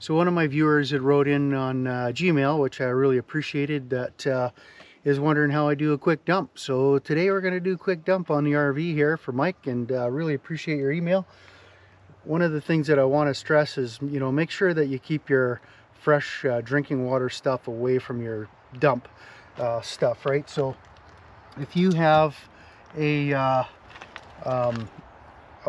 So one of my viewers had wrote in on Gmail, which I really appreciated, that is wondering how I do a quick dump. So today we're going to do a quick dump on the RV here for Mike, and really appreciate your email. One of the things that I want to stress is, make sure that you keep your fresh drinking water stuff away from your dump stuff, right? So if you have a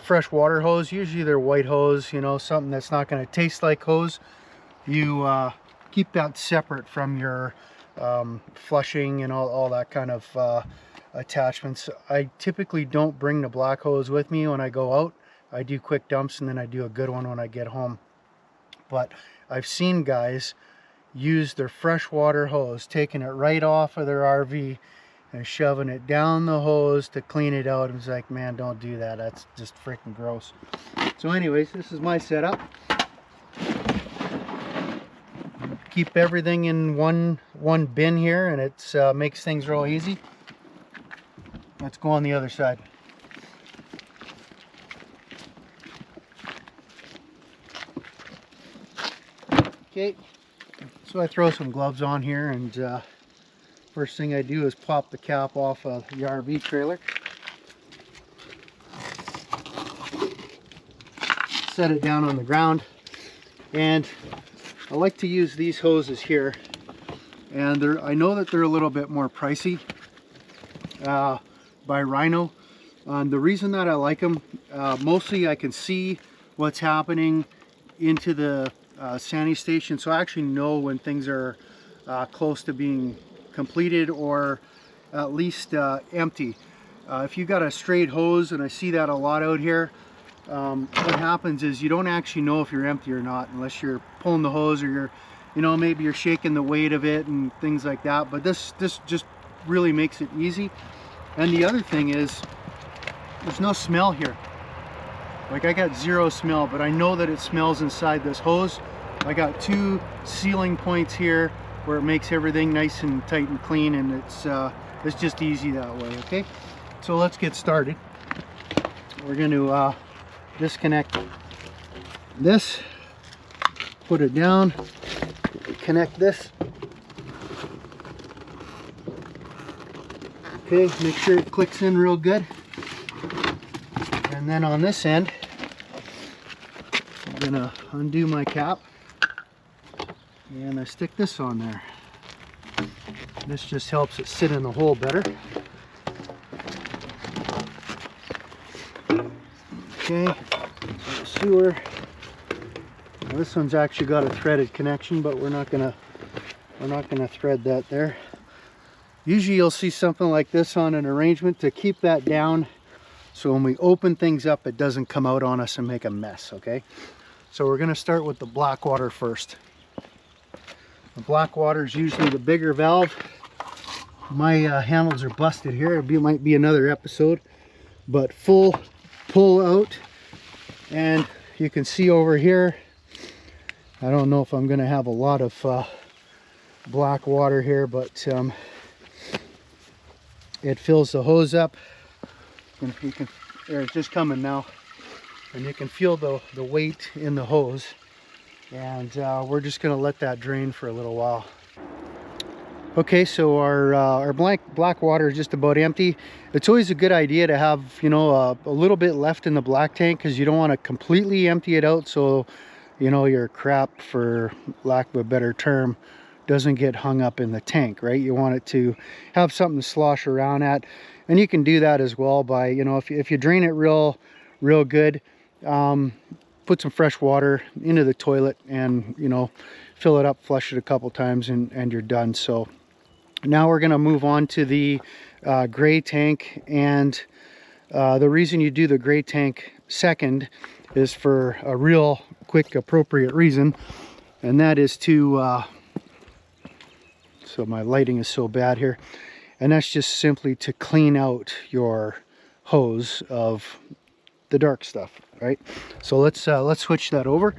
fresh water hose, usually they're white hose, something that's not going to taste like hose, you keep that separate from your flushing and all that kind of attachments. I typically don't bring the black hose with me when I go out. I do quick dumps and then I do a good one when I get home. But I've seen guys use their freshwater hose, taking it right off of their RV and shoving it down the hose to clean it out. It's like, man, don't do that. That's just freaking gross. So anyways, this is my setup. Keep everything in one bin here, and it makes things real easy. Let's go on the other side. Okay, so I throw some gloves on here, and first thing I do is pop the cap off of the RV trailer. Set it down on the ground, and I like to use these hoses here, and I know that they're a little bit more pricey by Rhino. The reason that I like them, mostly I can see what's happening into the sanding station, so I actually know when things are close to being completed or at least empty. If you got a straight hose, and I see that a lot out here, what happens is you don't actually know if you're empty or not unless you're pulling the hose, or you're maybe you're shaking the weight of it and things like that. But this just really makes it easy. And the other thing is, there's no smell here. Like, I got zero smell, but I know that it smells inside this hose. I got two sealing points here where it makes everything nice and tight and clean, and it's just easy that way. Okay, so let's get started. We're going to disconnect this, put it down, connect this. Okay, make sure it clicks in real good. And then on this end, I'm going to undo my cap, and I stick this on there. This just helps it sit in the hole better. Okay, so the sewer. Now this one's actually got a threaded connection, but we're not gonna thread that there. Usually you'll see something like this on an arrangement to keep that down, so when we open things up, it doesn't come out on us and make a mess. Okay, so we're gonna start with the black water first. The black water is usually the bigger valve. My handles are busted here. It might be another episode, but full pull out, and you can see over here, I don't know if I'm going to have a lot of black water here, but it fills the hose up. And you can, it's just coming now, and you can feel the weight in the hose, and we're just going to let that drain for a little while. Okay, so our black water is just about empty. It's always a good idea to have, a little bit left in the black tank, because you don't want to completely empty it out, so your crap, for lack of a better term, doesn't get hung up in the tank, right? You want it to have something to slosh around at, and you can do that as well by, if you drain it real good, put some fresh water into the toilet and fill it up, flush it a couple times, and you're done. So now we're going to move on to the gray tank, and the reason you do the gray tank second is for a real quick, appropriate reason, and that is to so my lighting is so bad here, and that's just simply to clean out your hose of the dark stuff, right? So let's switch that over.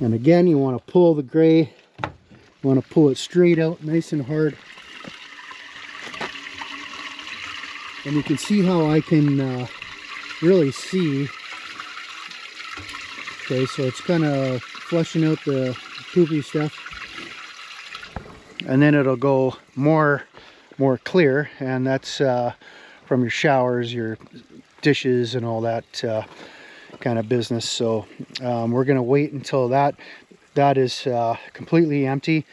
And again, you want to pull the gray, you want to pull it straight out nice and hard. And you can see how I can really see. Okay, so it's kind of flushing out the poopy stuff, and then it'll go more clear, and that's from your showers, your dishes, and all that kind of business. So we're gonna wait until that is completely empty,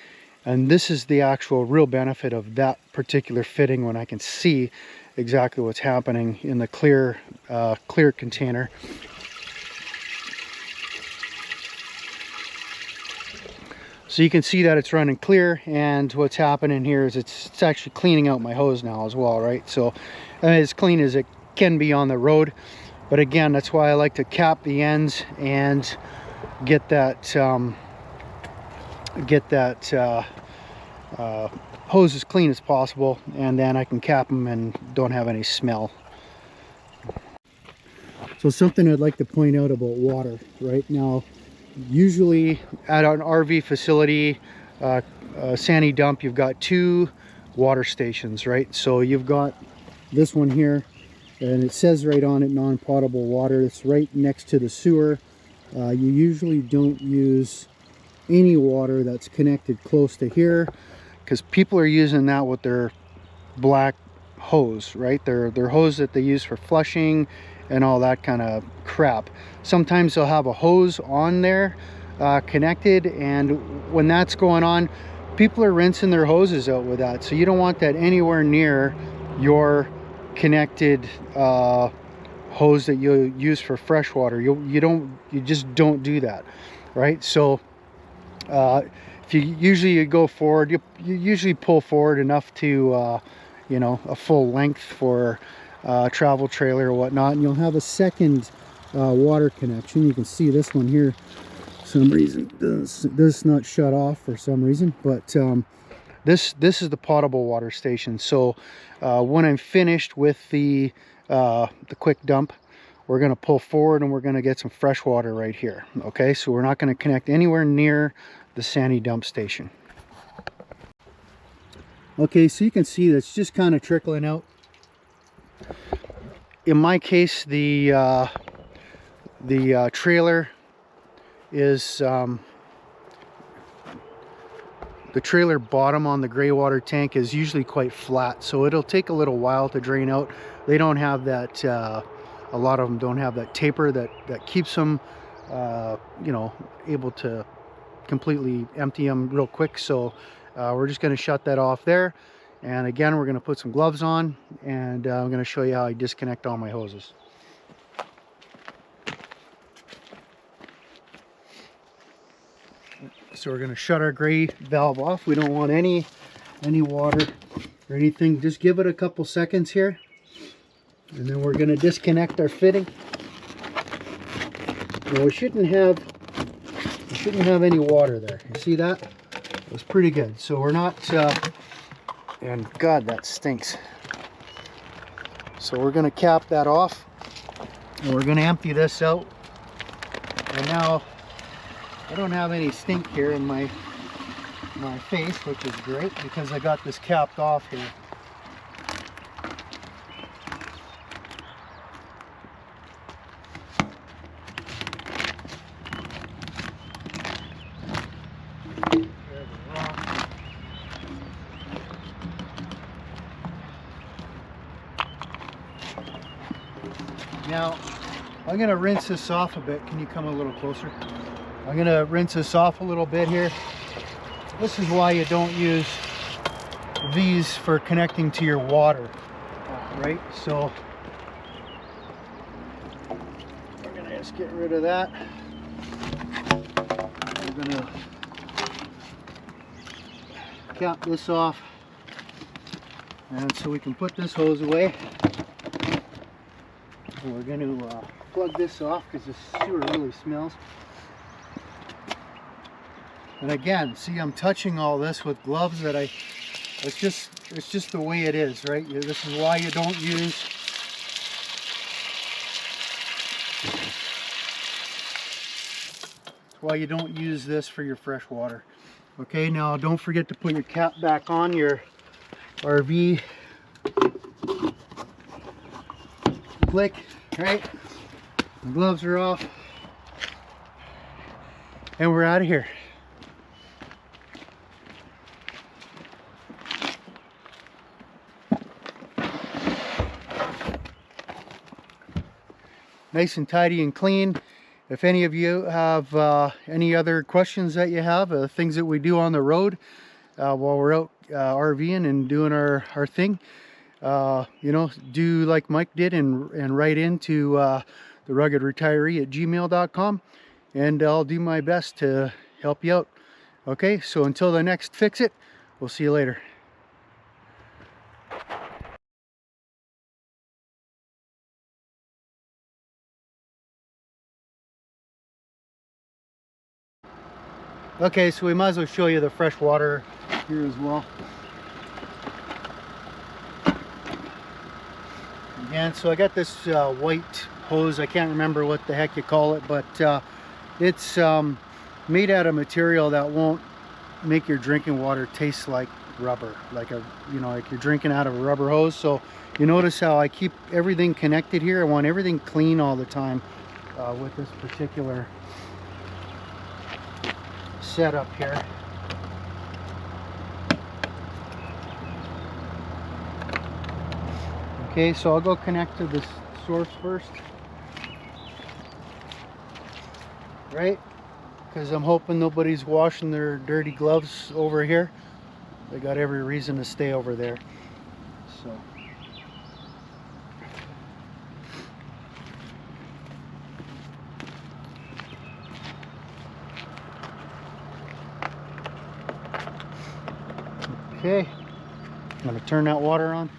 and this is the actual real benefit of that particular fitting, when I can see exactly what's happening in the clear container. So you can see that it's running clear, and what's happening here is it's actually cleaning out my hose now as well, right? So as clean as it can be on the road, but again, that's why I like to cap the ends and get that hose as clean as possible, and then I can cap them and don't have any smell. So something I'd like to point out about water right now, usually at an RV facility, sandy dump, you've got 2 water stations, right? So you've got this one here, and it says right on it non-potable water. It's right next to the sewer. You usually don't use any water that's connected close to here, because people are using that with their black hose, right? Their hose that they use for flushing and all that kind of crap. Sometimes they'll have a hose on there connected, and when that's going on, people are rinsing their hoses out with that. So you don't want that anywhere near your connected hose that you use for fresh water. You just don't do that, right? So if you go forward, you usually pull forward enough to you know, a full length for travel trailer or whatnot, and you'll have a second water connection. You can see this one here, for some reason does not shut off for some reason, but this is the potable water station. So when I'm finished with the quick dump, we're going to pull forward and we're going to get some fresh water right here. Okay, so we're not going to connect anywhere near the sandy dump station. Okay, so you can see that's just kind of trickling out. In my case, the trailer is the trailer bottom on the gray water tank is usually quite flat, so it'll take a little while to drain out. They don't have that, a lot of them don't have that taper that keeps them you know, able to completely empty them real quick. So we're just going to shut that off there, and again we're going to put some gloves on, and I'm going to show you how I disconnect all my hoses. So we're going to shut our gray valve off. We don't want any water or anything. Just give it a couple seconds here, and then we're going to disconnect our fitting. Now we shouldn't have any water there. You see that? It was pretty good. So we're not and God, that stinks. So we're going to cap that off, and we're going to empty this out. And now I don't have any stink here in my face, which is great because I got this capped off here. Now, I'm going to rinse this off a bit. Can you come a little closer? I'm going to rinse this off a little bit here. This is why you don't use these for connecting to your water, right? So we're going to just get rid of that. We're going to cap this off, and so we can put this hose away. And we're going to plug this off because the sewer really smells. And again, see, I'm touching all this with gloves that it's just the way it is, right? This is why you don't use this for your fresh water. Okay, now don't forget to put your cap back on your RV. Click, Right, the gloves are off, and we're out of here. Nice and tidy and clean. If any of you have any other questions that you have, things that we do on the road while we're out RVing and doing our thing, you know, do like Mike did and write into theruggedretiree@gmail.com, and I'll do my best to help you out. Okay, so until the next Fix It, we'll see you later. Okay, so we might as well show you the fresh water here as well. Again, so I got this white hose. I can't remember what the heck you call it, but it's made out of material that won't make your drinking water taste like rubber, like a, you know, like you're drinking out of a rubber hose. So you notice how I keep everything connected here. I want everything clean all the time with this particular setup here. Okay, so I'll go connect to this source first, right? Because I'm hoping nobody's washing their dirty gloves over here. They got every reason to stay over there. So okay, I'm going to turn that water on.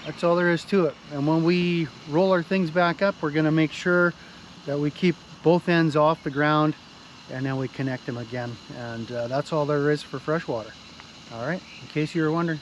That's all there is to it. And when we roll our things back up, we're going to make sure that we keep both ends off the ground, and then we connect them again. And that's all there is for freshwater. All right, in case you were wondering.